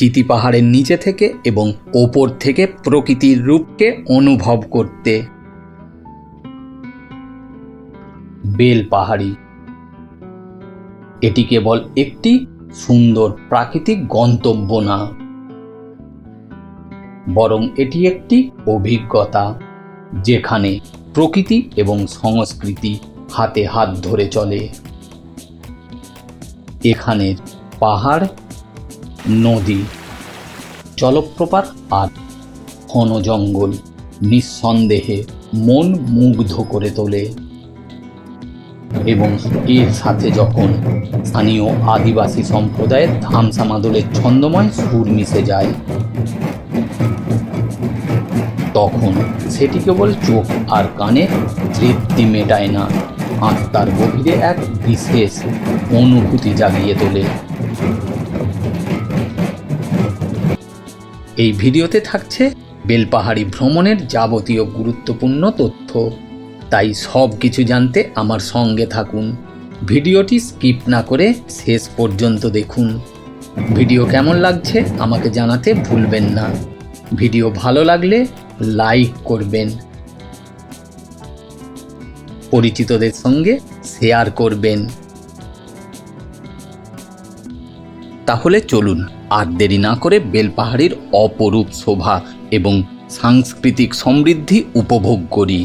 চিতি পাহাড়ের নিচে থেকে এবং ওপর থেকে প্রকৃতির রূপকে অনুভব করতে। বেলপাহাড়ি এটি কেবল একটি সুন্দর প্রাকৃতিক গন্তব্য না, বরং এটি একটি অভিজ্ঞতা যেখানে প্রকৃতি এবং সংস্কৃতি হাতে হাত ধরে চলে। এখানের পাহাড়, নদী, জলপ্রপাত আর ঘন জঙ্গল নিঃসন্দেহে মন মুগ্ধ করে তোলে, এবং এর সাথে যখন স্থানীয় আদিবাসী সম্প্রদায়ের ধামসা মাদলের ছন্দময় সুর মিশে যায়, তখন সেটি কেবল চোখ আর কানে তৃপ্তি মেটায় না, আত্মার গভীরে এক বিশেষ অনুভূতি জাগিয়ে তোলে। এই ভিডিওতে থাকছে বেলপাহাড়ি ভ্রমণের যাবতীয় গুরুত্বপূর্ণ তথ্য, তাই সব কিছু জানতে আমার সঙ্গে থাকুন। ভিডিওটি স্কিপ না করে শেষ পর্যন্ত দেখুন। ভিডিও কেমন লাগছে আমাকে জানাতে ভুলবেন না। ভিডিও ভালো লাগলে লাইক করবেন, পরিচিতদের সঙ্গে শেয়ার করবেন। তাহলে চলুন আর দেরি না করে বেলপাহাড়ির অপরূপ শোভা এবং সাংস্কৃতিক সমৃদ্ধি উপভোগ করি।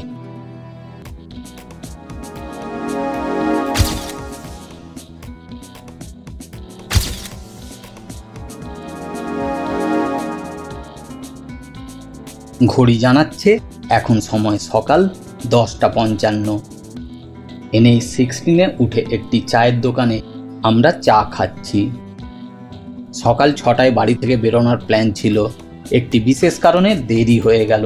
ঘড়ি জানাচ্ছে এখন সময় সকাল 10:55। NH-16 উঠে একটি চায়ের দোকানে আমরা চা খাচ্ছি। সকাল 6টায় বাড়ি থেকে বেরোনোর প্ল্যান ছিল, একটি বিশেষ কারণে দেরি হয়ে গেল।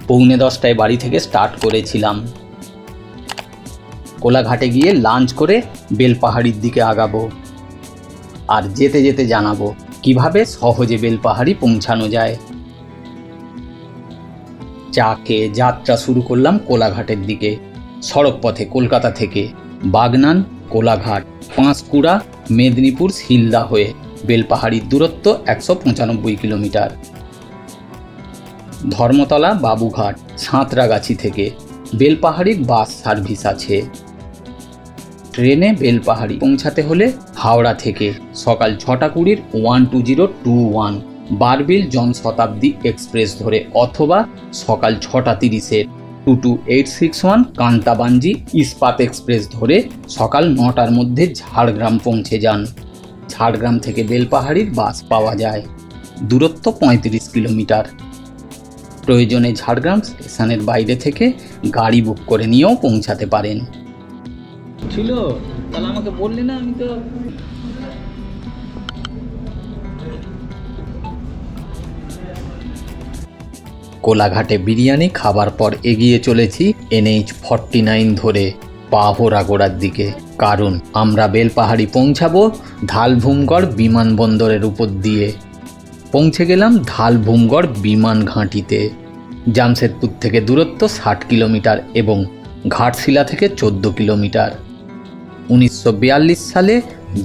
9:45টায় বাড়ি থেকে স্টার্ট করেছিলাম। কোলাঘাটে গিয়ে লাঞ্চ করে বেলপাহাড়ির দিকে আগাবো, আর যেতে যেতে জানাবো কিভাবে সহজে বেলপাহাড়ি পৌঁছানো যায়। চা খেয়ে যাত্রা শুরু করলাম কোলাঘাটের দিকে। সড়ক পথে কলকাতা থেকে বাগনান, কোলাঘাট, পাঁশকুড়া, মেদিনীপুর, শিলদা হয়ে বেলপাহাড়ির দূরত্ব 195 কিলোমিটার। ধর্মতলা, বাবুঘাট, সাঁতরাগাছি থেকে বেলপাহাড়ির বাস সার্ভিস আছে। ট্রেনে বেলপাহাড়ি পৌঁছাতে হলে হাওড়া থেকে সকাল 6:20 12021 বারবিল জনশতাব্দী এক্সপ্রেস ধরে, অথবা সকাল 6:30 22861 কান্তাবাঞ্জি ইস্পাত এক্সপ্রেস ধরে সকাল 9টার মধ্যে ঝাড়গ্রাম পৌঁছে যান। ঝাড়গ্রাম থেকে বেলপাহাড়ির বাস পাওয়া যায়। দূরত্ব 35 কিলোমিটার। প্রয়োজনে ঝাড়গ্রাম স্টেশনের বাইরে থেকে গাড়ি বুক করে নিয়েও পৌঁছাতে পারেন। ছিল তাহলে আমাকে বললে না, আমি তো কোলাঘাটে বিরিয়ানি খাবার পর এগিয়ে চলেছি NH-49 ধরে পাহরাগোড়ার দিকে, কারণ আমরা বেলপাহাড়ি পৌঁছাবো ধালভূমগড় বিমানবন্দরের উপর দিয়ে। পৌঁছে গেলাম ধালভূমগড় বিমান ঘাঁটিতে। জামশেদপুর থেকে দূরত্ব 60 কিলোমিটার এবং ঘাটশিলা থেকে 14 কিলোমিটার। 1942 সালে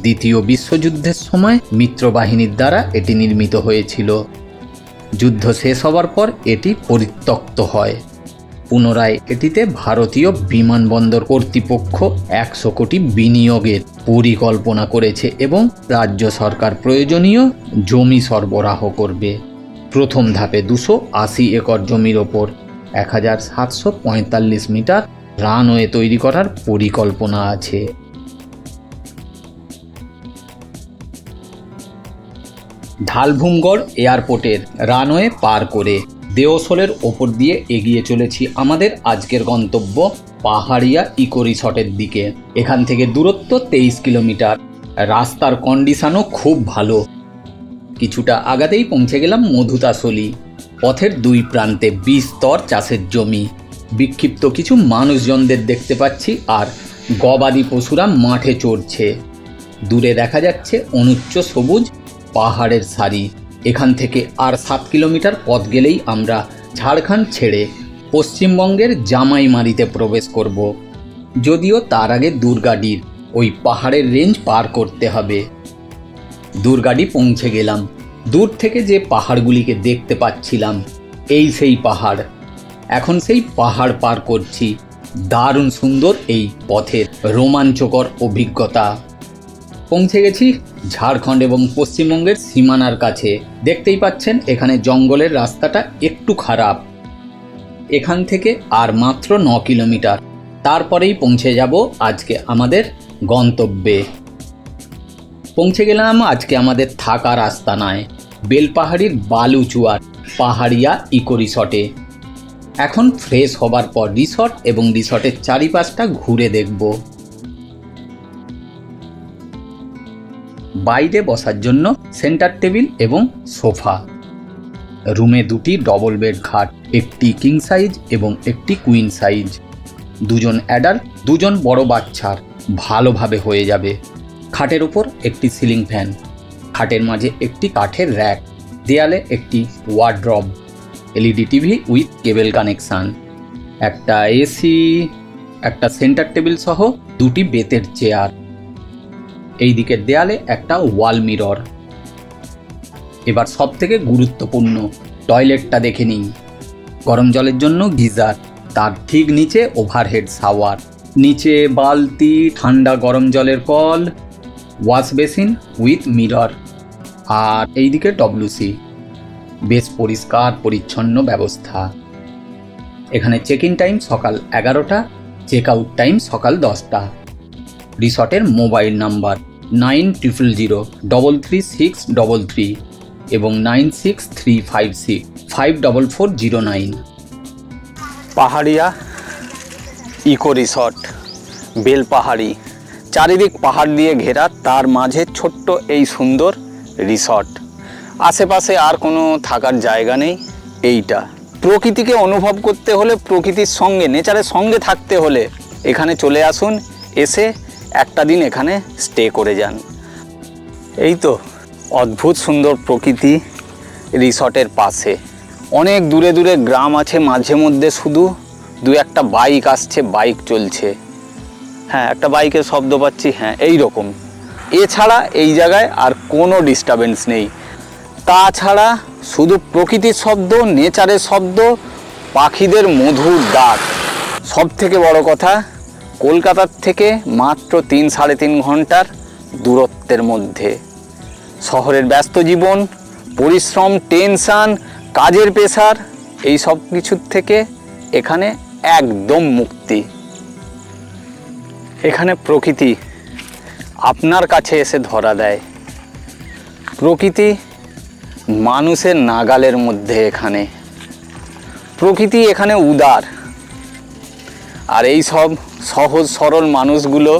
দ্বিতীয় বিশ্বযুদ্ধের সময় মিত্রবাহিনীর দ্বারা এটি নির্মিত হয়েছিল। যুদ্ধ শেষ হবার পর এটি পরিত্যক্ত হয়। পুনরায় এটিতে ভারতীয় বিমানবন্দর কর্তৃপক্ষ 100 কোটি বিনিয়োগের পরিকল্পনা করেছে এবং রাজ্য সরকার প্রয়োজনীয় জমি সরবরাহ করবে। প্রথম ধাপে 280 একর জমির ওপর 1745 মিটার রানওয়ে তৈরি করার পরিকল্পনা আছে। ধালভূমগড় এয়ারপোর্টের রানওয়ে পার করে দেওসলের ওপর দিয়ে এগিয়ে চলেছি আমাদের আজকের গন্তব্য পাহাড়িয়া ইকো রিসর্টের দিকে। এখান থেকে দূরত্ব 23 কিলোমিটার। রাস্তার কন্ডিশনও খুব ভালো। কিছুটা আগাতেই পৌঁছে গেলাম মধুতাসলি। পথের দুই প্রান্তে বিস্তর চাষের জমি। বিক্ষিপ্ত কিছু মানুষজনদের দেখতে পাচ্ছি, আর গবাদি পশুরা মাঠে চড়ছে। দূরে দেখা যাচ্ছে অনুচ্চ সবুজ পাহাড়ের সারি। এখান থেকে আর 7 কিলোমিটার পথ গেলেই আমরা ঝাড়খণ্ড ছেড়ে পশ্চিমবঙ্গের জামাইমারিতে প্রবেশ করব। যদিও তার আগে দুর্গাডির ওই পাহাড়ের রেঞ্জ পার করতে হবে। দুর্গাডি পৌঁছে গেলাম। দূর থেকে যে পাহাড়গুলিকে দেখতে পাচ্ছিলাম, এই সেই পাহাড়। এখন সেই পাহাড় পার করছি। দারুণ সুন্দর এই পথের রোমাঞ্চকর অভিজ্ঞতা। পৌঁছে গেছি ঝাড়খণ্ড এবং পশ্চিমবঙ্গের সীমানার কাছে। দেখতেই পাচ্ছেন এখানে জঙ্গলের রাস্তাটা একটু খারাপ। এখান থেকে আর মাত্র 9 কিলোমিটার, তারপরেই পৌঁছে যাব আজকে আমাদের গন্তব্যে। পৌঁছে গেলাম আজকে আমাদের থাকার আস্তানায়, বেলপাহাড়ির বালুচুয়ার পাহাড়িয়া ইকো রিসর্টে। এখন ফ্রেশ হবার পর রিসর্ট এবং রিসর্টের চারিপাশটা ঘুরে দেখব। বাইরে বসার জন্য সেন্টার টেবিল এবং সোফা। রুমে 2টি ডবল বেড খাট, একটি কিং সাইজ এবং একটি কুইন সাইজ। 2জন অ্যাডাল্ট, 2জন বড় বাচ্চার ভালোভাবে হয়ে যাবে। খাটের ওপর একটি সিলিং ফ্যান, খাটের মাঝে একটি কাঠের র্যাক, দেয়ালে একটি wardrobe, LED TV with cable connection, একটা এসি, একটা সেন্টার টেবিল সহ 2টি বেতের চেয়ার। এই দিকের দেয়ালে একটা ওয়াল মিরর। এবার সব থেকে গুরুত্বপূর্ণ টয়লেটটা দেখে নিই। গরম জলের জন্য গিজার, তার ঠিক নিচে ওভারহেড শাওয়ার, নিচে বালতি, ঠান্ডা গরম জলের কল, ওয়াশ বেসিন উইথ মিরর, আর এইদিকে ডব্লিউসি। বেশ পরিষ্কার পরিচ্ছন্ন ব্যবস্থা। এখানে চেক ইন টাইম সকাল 11টা, চেক আউট টাইম সকাল 10টা। রিসর্টের মোবাইল নাম্বার 9000333633 এবং 9635654409। পাহাড়িয়া ইকো রিসর্ট, বেলপাহাড়ি, চারিদিক পাহাড় দিয়ে ঘেরা, তার মাঝে ছোট্ট এই সুন্দর রিসর্ট। আশেপাশে আর কোনো থাকার জায়গা নেই। এইটা প্রকৃতিকে অনুভব করতে হলে, প্রকৃতির সঙ্গে, নেচারের সঙ্গে থাকতে হলে এখানে চলে আসুন, এসে একটা দিন এখানে স্টে করে যান। এই তো অদ্ভুত সুন্দর প্রকৃতি রিসর্টের পাশে। অনেক দূরে দূরে গ্রাম আছে, মাঝে মধ্যে শুধু 2-1টা বাইক আসছে, বাইক চলছে। হ্যাঁ, একটা বাইকের শব্দ পাচ্ছি, হ্যাঁ এই রকম। এছাড়া এই জায়গায় আর কোনো ডিস্টারবেন্স নেই। তাছাড়া শুধু প্রকৃতির শব্দ, নেচারের শব্দ, পাখিদের মধুর ডাক। সব থেকে বড় কথা, কলকাতার থেকে মাত্র 3-3.5 ঘন্টার দূরত্বের মধ্যে। শহরের ব্যস্ত জীবন, পরিশ্রম, টেনশান, কাজের প্রেসার, এই সব কিছুর থেকে এখানে একদম মুক্তি। এখানে প্রকৃতি আপনার কাছে এসে ধরা দেয়। প্রকৃতি মানুষের নাগালের মধ্যে। এখানে প্রকৃতি এখানে উদার। আর এই সব সহজ সরল মানুষগুলো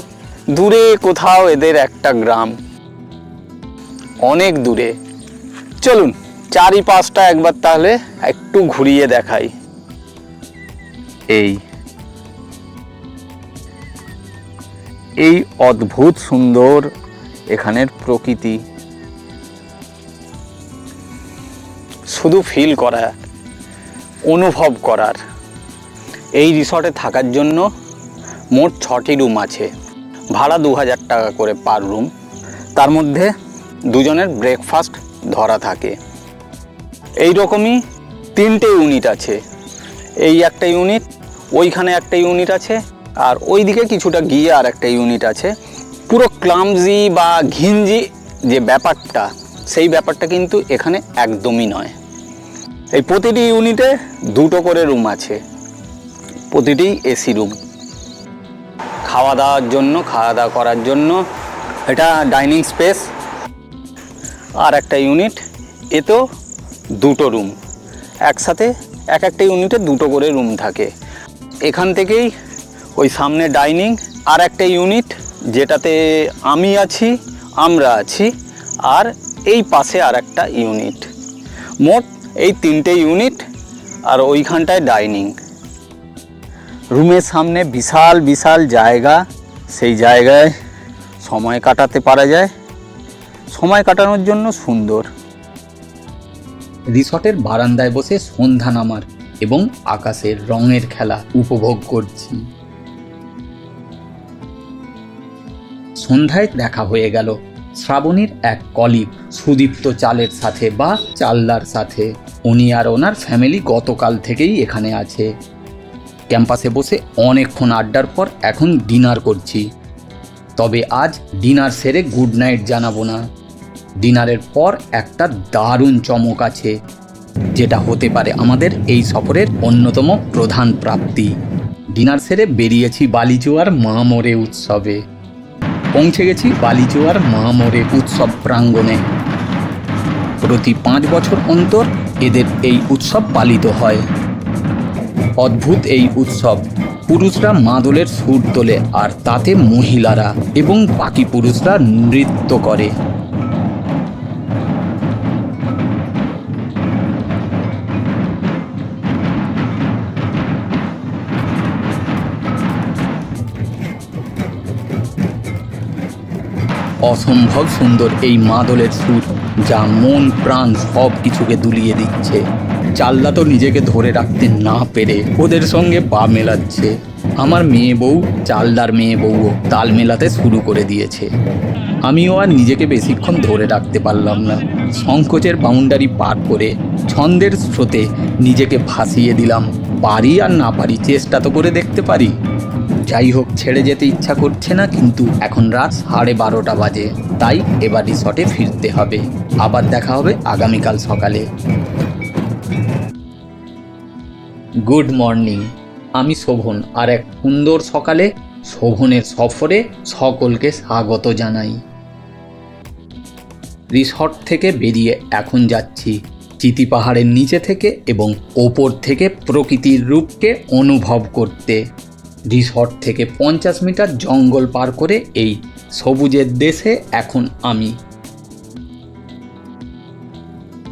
দূরে কোথাও, এদের একটা গ্রাম অনেক দূরে। চলুন চারিপাশটা একবার তাহলে একটু ঘুরিয়ে দেখাই। এই অদ্ভুত সুন্দর এখানের প্রকৃতি শুধু ফিল করা, অনুভব করার। এই রিসর্টে থাকার জন্য মোট 6টি রুম আছে। ভাড়া 2000 টাকা করে পার রুম। তার মধ্যে 2জনের ব্রেকফাস্ট ধরা থাকে। এই রকমই 3টে ইউনিট আছে। এই একটা ইউনিট, ওইখানে একটা ইউনিট আছে, আর ওইদিকে কিছুটা গিয়ে আর একটা ইউনিট আছে। পুরো ক্লামজি বা ঘিঞ্জি যে ব্যাপারটা, সেই ব্যাপারটা কিন্তু এখানে একদমই নয়। এই প্রতিটি ইউনিটে 2টো করে রুম আছে, প্রতিটি এসি রুম। খাওয়া দাওয়া করার জন্য এটা ডাইনিং স্পেস। আর একটা ইউনিট, এতেও 2টো রুম। একসাথে একটা ইউনিটে 2টো করে রুম থাকে। এখান থেকেই ওই সামনে ডাইনিং, আর একটা ইউনিট যেটাতে আমরা আছি, আর এই পাশে আর একটা ইউনিট। মোট এই 3টে ইউনিট, আর ওইখানটায় ডাইনিং। রুমের সামনে বিশাল বিশাল জায়গা, সেই জায়গায় সময় কাটাতে পারা যায়। সময় কাটানোর জন্য সুন্দর। রিসর্টের বারান্দায় বসে সন্ধ্যা নামার এবং আকাশের রঙের খেলা উপভোগ করছি। সন্ধ্যায় দেখা হয়ে গেল। শ্রাবণীর এক কলিগ সুদীপ্ত চালের সাথে বা চালদার সাথে। উনি আর ওনার ফ্যামিলি গতকাল থেকেই এখানে আছে। ক্যাম্পাসে বসে অনেকক্ষণ আড্ডার পর এখন ডিনার করছি। তবে আজ ডিনার সেরে গুড নাইট জানাবো না। ডিনারের পর একটা দারুণ চমক আছে, যেটা হতে পারে আমাদের এই সফরের অন্যতম প্রধান প্রাপ্তি। ডিনার সেরে বেরিয়েছি বালিচুয়ার মামরে উৎসবে। পৌঁছে গেছি বালিচুয়ার মামরে উৎসব প্রাঙ্গণে। প্রতি 5 বছর অন্তর এদের এই উৎসব পালিত হয়। অদ্ভুত এই উৎসব। পুরুষরা মাদলের সুর তোলে আর তাতে মহিলারা এবং বাকি পুরুষরা নৃত্য করে। অসম্ভব সুন্দর এই মাদলের সুর, যা মন প্রাণ সব কিছুকে দুলিয়ে দিচ্ছে। চালদা তো নিজেকে ধরে রাখতে না পেরে ওদের সঙ্গে পা মেলাচ্ছে। আমার মেয়ে বউ চালদার মেয়ে বউও তাল মেলাতে শুরু করে দিয়েছে। আমিও আর নিজেকে বেশিক্ষণ ধরে রাখতে পারলাম না। সংকোচের বাউন্ডারি পার করে ছন্দের স্রোতে নিজেকে ভাসিয়ে দিলাম। পারি আর না পারি, চেষ্টা তো করে দেখতে পারি। যাই হোক, ছেড়ে যেতে ইচ্ছা করছে না, কিন্তু এখন রাত 12:30 বাজে, তাই এবার রিসর্টে ফিরতে হবে। আবার দেখা হবে আগামীকাল সকালে। গুড মর্নিং, আমি শোভন, আর এক সুন্দর সকালে শোভনের সফরে সকলকে স্বাগত জানাই। রিসর্ট থেকে বেরিয়ে এখন যাচ্ছি চিতি পাহাড়ের নিচে থেকে এবং ওপর থেকে প্রকৃতির রূপকে অনুভব করতে। রিসর্ট থেকে 50 মিটার জঙ্গল পার করে এই সবুজের দেশে এখন আমি।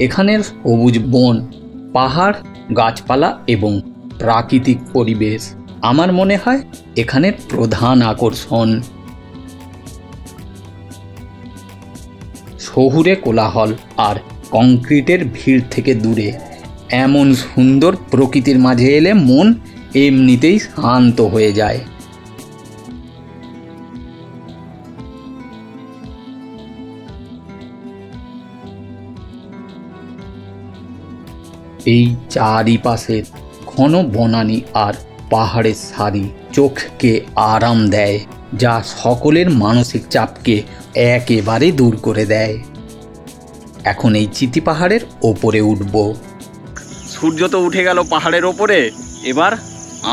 এখানের সবুজ বন, পাহাড়, গাছপালা এবং প্রাকৃতিক পরিবেশ আমার মনে হয় এখানের প্রধান আকর্ষণ। শহুরে কোলাহল আর কংক্রিটের ভিড় থেকে দূরে এমন সুন্দর প্রকৃতির মাঝে এলে মন এমনিতেই শান্ত হয়ে যায়। এই চারিপাশের ঘন বনানী আর পাহাড়ের সারি চোখকে আরাম দেয়, যা সকলের মানসিক চাপকে একেবারে দূর করে দেয়। এখন এই চিতি পাহাড়ের ওপরে উঠব। সূর্য তো উঠে গেল পাহাড়ের ওপরে, এবার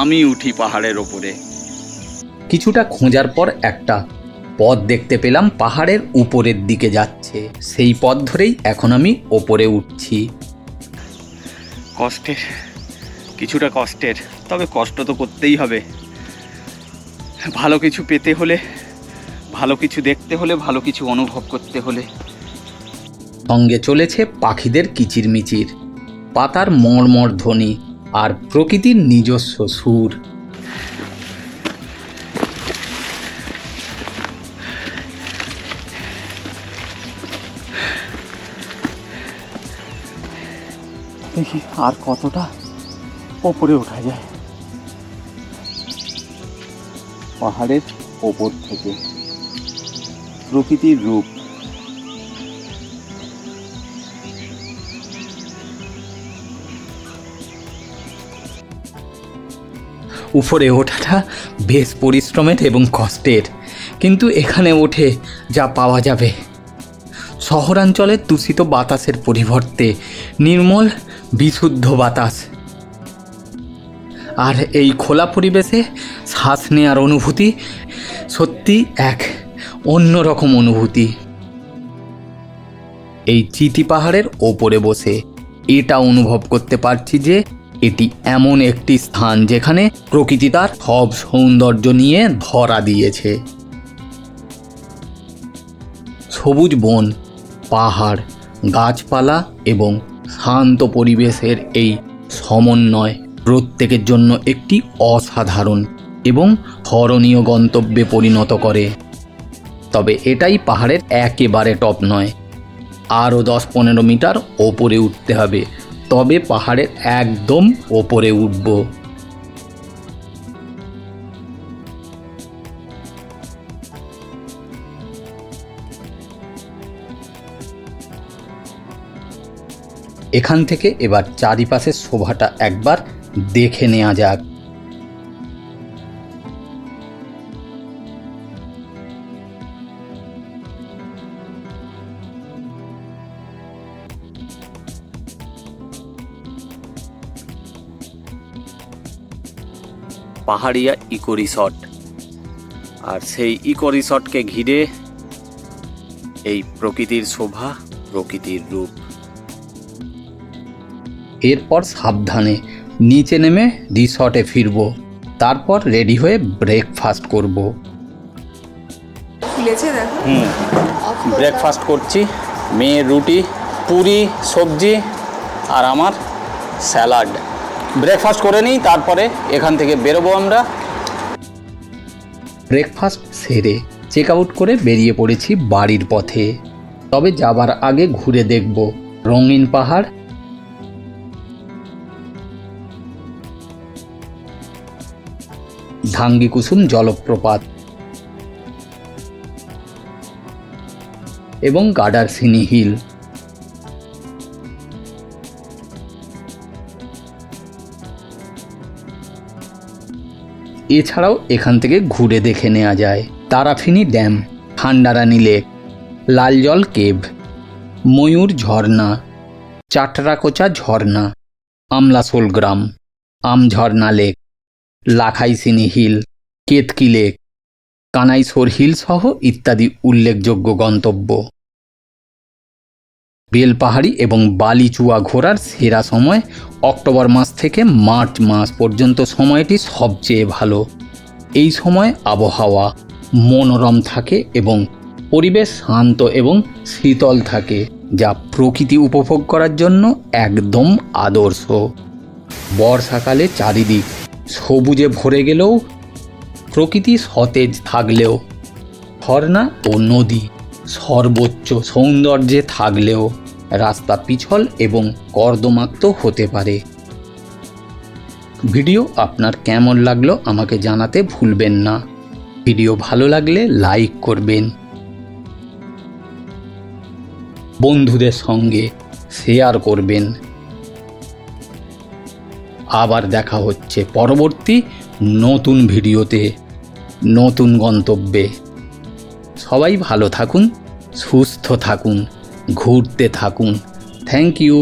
আমি উঠি পাহাড়ের ওপরে। কিছুটা খোঁজার পর একটা পথ দেখতে পেলাম পাহাড়ের উপরের দিকে যাচ্ছে। সেই পথ ধরেই এখন আমি ওপরে উঠছি। কষ্টের, কিছুটা কষ্টের, তবে কষ্ট তো করতেই হবে। ভালো কিছু পেতে হলে, ভালো কিছু দেখতে হলে, ভালো কিছু অনুভব করতে হলে। সঙ্গে চলেছে পাখিদের কিচিরমিচির, পাতার মড়মড় ধ্বনি আর প্রকৃতির নিজস্ব সুর। দেখি আর কতটা ওপরে ওঠা যায় পাহাড়ের ওপর থেকে। প্রকৃতির রূপ, উপরে ওঠাটা বেশ পরিশ্রমের এবং কষ্টের, কিন্তু এখানে ওঠে যা পাওয়া যাবে শহরাঞ্চলের দূষিত বাতাসের পরিবর্তে নির্মল বিশুদ্ধ বাতাস। আর এই খোলা পরিবেশে শ্বাস নেওয়ার অনুভূতি সত্যি এক অন্যরকম অনুভূতি। এই চিতি পাহাড়ের ওপরে বসে এটা অনুভব করতে পারছি যে এটি এমন একটি স্থান যেখানে প্রকৃতি তার সব সৌন্দর্য নিয়ে ধরা দিয়েছে। সবুজ বন, পাহাড়, গাছপালা এবং শান্ত পরিবেশের এই সমন্বয় প্রত্যেকের জন্য একটি অসাধারণ এবং স্মরণীয় গন্তব্যে পরিণত করে। তবে এটাই পাহাড়ের একেবারে টপ নয়, আরও 10-15 মিটার ওপরে উঠতে হবে, তবে পাহাড়ের একদম ওপরে উঠব। এখান থেকে এবার চারিপাশের শোভাটা একবার দেখে নেওয়া যাক। পাহাড়িয়া ইকো রিসর্ট, আর সেই ইকো রিসর্টকে ঘিরে এই প্রকৃতির শোভা, প্রকৃতির রূপ। এরপর সাবধানে নিচে নেমে রিসর্টে ফিরব, তারপর রেডি হয়ে ব্রেকফাস্ট করব। ব্রেকফাস্ট করছি, মেয়ের রুটি, পুরি, সবজি আর আমার স্যালাড। ব্রেকফাস্ট করে নিই, তারপরে এখান থেকে বেরোবো আমরা। ব্রেকফাস্ট সেরে চেক আউট করে বেরিয়ে পড়েছি বাড়ির পথে। তবে যাবার আগে ঘুরে দেখব রঙিন পাহাড়, ধাঙ্গি কুসুম জলপ্রপাত এবং গাডারসিনি হিল। এছাড়াও এখান থেকে ঘুরে দেখে নেওয়া যায় Tarafeni dam, Khandarani lake, Laljal cave, Mayur ঝর্ণা, চাটরাকোচা ঝর্ণা, আমলাশোল গ্রাম, Amjharna lake, Lakhaisini hill, Ketki lake, Kanaishor hill সহ ইত্যাদি উল্লেখযোগ্য গন্তব্য। বেলপাহাড়ি এবং বালিচুয়া ঘোরার সেরা সময় অক্টোবর মাস থেকে মার্চ মাস পর্যন্ত সময়টি সবচেয়ে ভালো। এই সময় আবহাওয়া মনোরম থাকে এবং পরিবেশ শান্ত এবং শীতল থাকে, যা প্রকৃতি উপভোগ করার জন্য একদম আদর্শ। বর্ষাকালে চারিদিক সবুজে ভরে গেলেও প্রকৃতি সতেজ থাকলেও, ঝর্ণা ও নদী সর্বোচ্চ সৌন্দর্যে থাকলেও রাস্তা পিছল এবং কর্দমাক্ত হতে পারে। ভিডিও আপনার কেমন লাগলো আমাকে জানাতে ভুলবেন না। ভিডিও ভালো লাগলে লাইক করবেন, বন্ধুদের সঙ্গে শেয়ার করবেন। আবার দেখা হচ্ছে পরবর্তী নতুন ভিডিওতে, নতুন গন্তব্যে। সবাই ভালো থাকুন, সুস্থ থাকুন, ঘুরতে থাকুন। Thank you.